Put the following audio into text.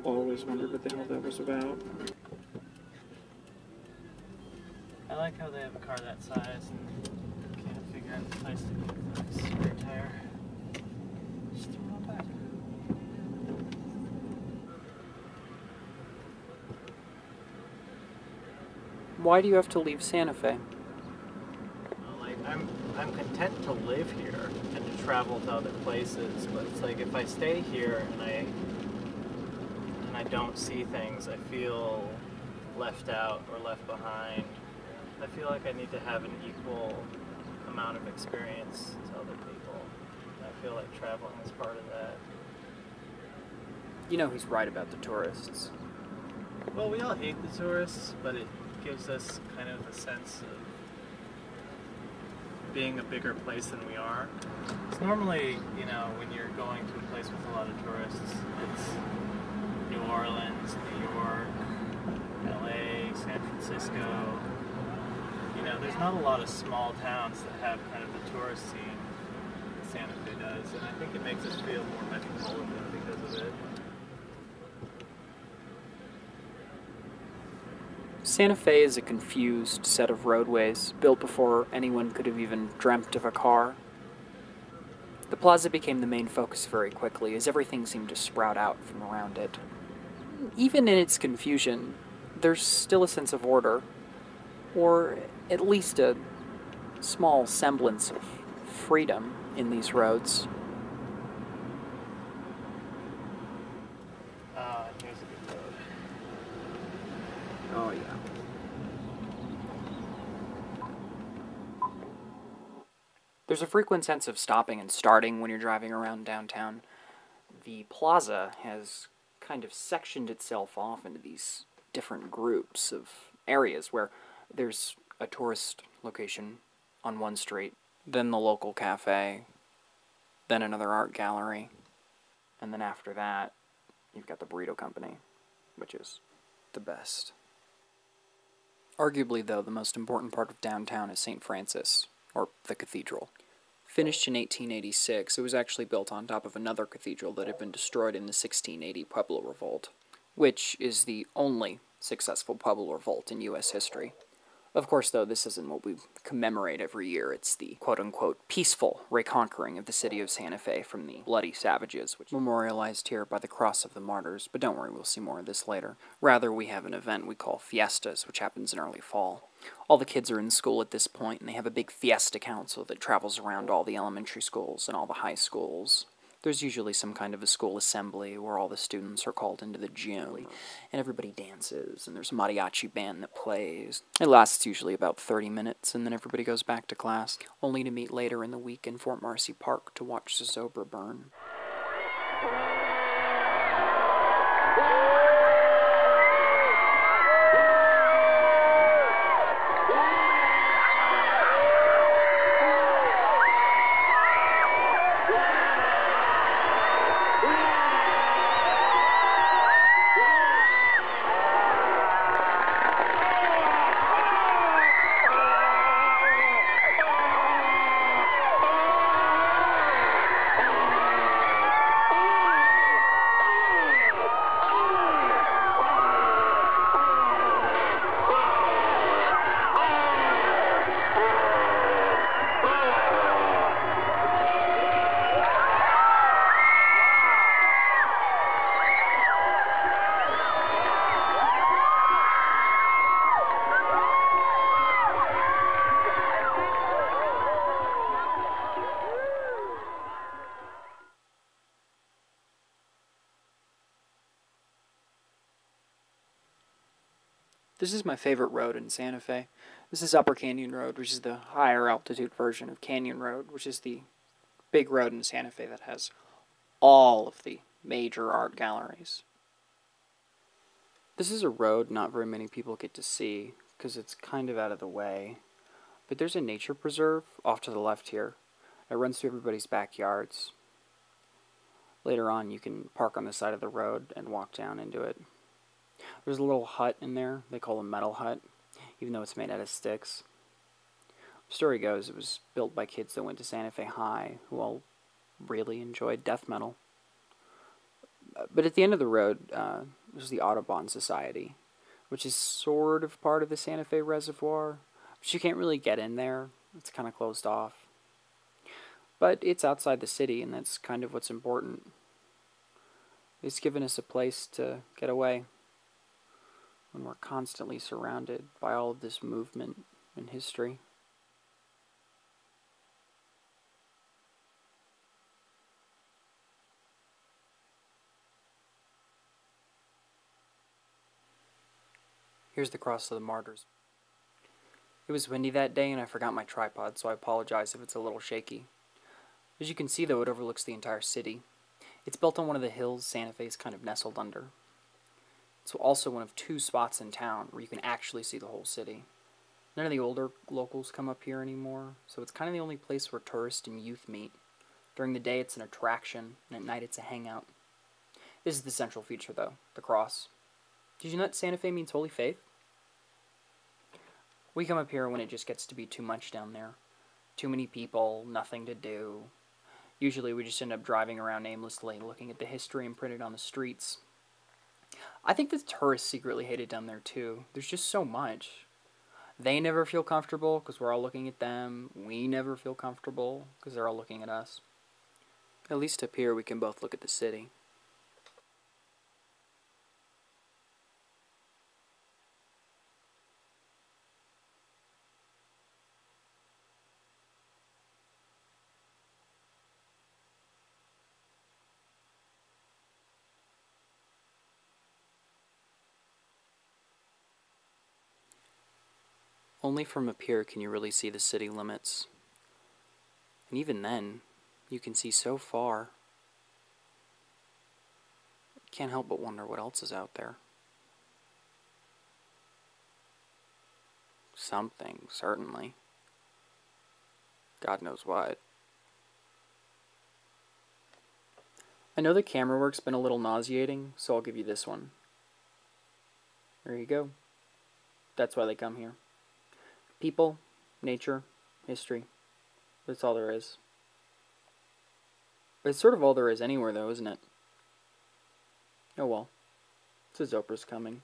always wondered what the hell that was about. I like how they have a car that size and can't figure out the place to put the spare tire. Just throw it back. Why do you have to leave Santa Fe? Well, like, I'm content to live here and to travel to other places, but it's like if I stay here and I don't see things, I feel left out or left behind. I feel like I need to have an equal amount of experience to other people. And I feel like traveling is part of that. You know he's right about the tourists. Well, we all hate the tourists, but it gives us kind of a sense of being a bigger place than we are. It's normally, you know, when you're going to a place with a lot of tourists, it's New Orleans, New York, LA, San Francisco. You know, there's not a lot of small towns that have kind of the tourist scene that Santa Fe does, and I think it makes us feel more metropolitan because of it. Santa Fe is a confused set of roadways built before anyone could have even dreamt of a car. The plaza became the main focus very quickly, as everything seemed to sprout out from around it. Even in its confusion, there's still a sense of order, or at least a small semblance of freedom in these roads. Here's a good road. Oh, yeah. There's a frequent sense of stopping and starting when you're driving around downtown. The plaza has kind of sectioned itself off into these different groups of areas where there's a tourist location on one street, then the local cafe, then another art gallery, and then after that, you've got the burrito company, which is the best. Arguably, though, the most important part of downtown is St. Francis, or the cathedral. Finished in 1886, it was actually built on top of another cathedral that had been destroyed in the 1680 Pueblo Revolt, which is the only successful Pueblo Revolt in U.S. history. Of course, though, this isn't what we commemorate every year. It's the quote-unquote peaceful reconquering of the city of Santa Fe from the bloody savages, which is memorialized here by the Cross of the Martyrs. But don't worry, we'll see more of this later. Rather, we have an event we call Fiestas, which happens in early fall. All the kids are in school at this point, and they have a big fiesta council that travels around all the elementary schools and all the high schools. There's usually some kind of a school assembly where all the students are called into the gym, and everybody dances, and there's a mariachi band that plays. It lasts usually about 30 minutes, and then everybody goes back to class, only to meet later in the week in Fort Marcy Park to watch the Zobra burn. This is my favorite road in Santa Fe. This is Upper Canyon Road, which is the higher altitude version of Canyon Road, which is the big road in Santa Fe that has all of the major art galleries. This is a road not very many people get to see because it's kind of out of the way. But there's a nature preserve off to the left here. It runs through everybody's backyards. Later on, you can park on the side of the road and walk down into it. There's a little hut in there. They call it a metal hut, even though it's made out of sticks. The story goes it was built by kids that went to Santa Fe High, who all really enjoyed death metal. But at the end of the road, there's the Audubon Society, which is sort of part of the Santa Fe Reservoir, but you can't really get in there. It's kind of closed off. But it's outside the city, and that's kind of what's important. It's given us a place to get away when we're constantly surrounded by all of this movement and history. Here's the Cross of the Martyrs. It was windy that day, and I forgot my tripod, so I apologize if it's a little shaky. As you can see, though, it overlooks the entire city. It's built on one of the hills Santa Fe's kind of nestled under. It's also one of 2 spots in town where you can actually see the whole city. None of the older locals come up here anymore, so it's kind of the only place where tourists and youth meet. During the day, it's an attraction, and at night, it's a hangout. This is the central feature, though, the cross. Did you know that Santa Fe means Holy Faith? We come up here when it just gets to be too much down there. Too many people, nothing to do. Usually we just end up driving around aimlessly, looking at the history imprinted on the streets. I think the tourists secretly hate it down there too. There's just so much. They never feel comfortable because we're all looking at them. We never feel comfortable because they're all looking at us. At least up here we can both look at the city. Only from up here can you really see the city limits. And even then, you can see so far. Can't help but wonder what else is out there. Something, certainly. God knows what. I know the camera work's been a little nauseating, so I'll give you this one. There you go. That's why they come here. People, nature, history. That's all there is. It's sort of all there is anywhere, though, isn't it? Oh well. It says Oprah's coming.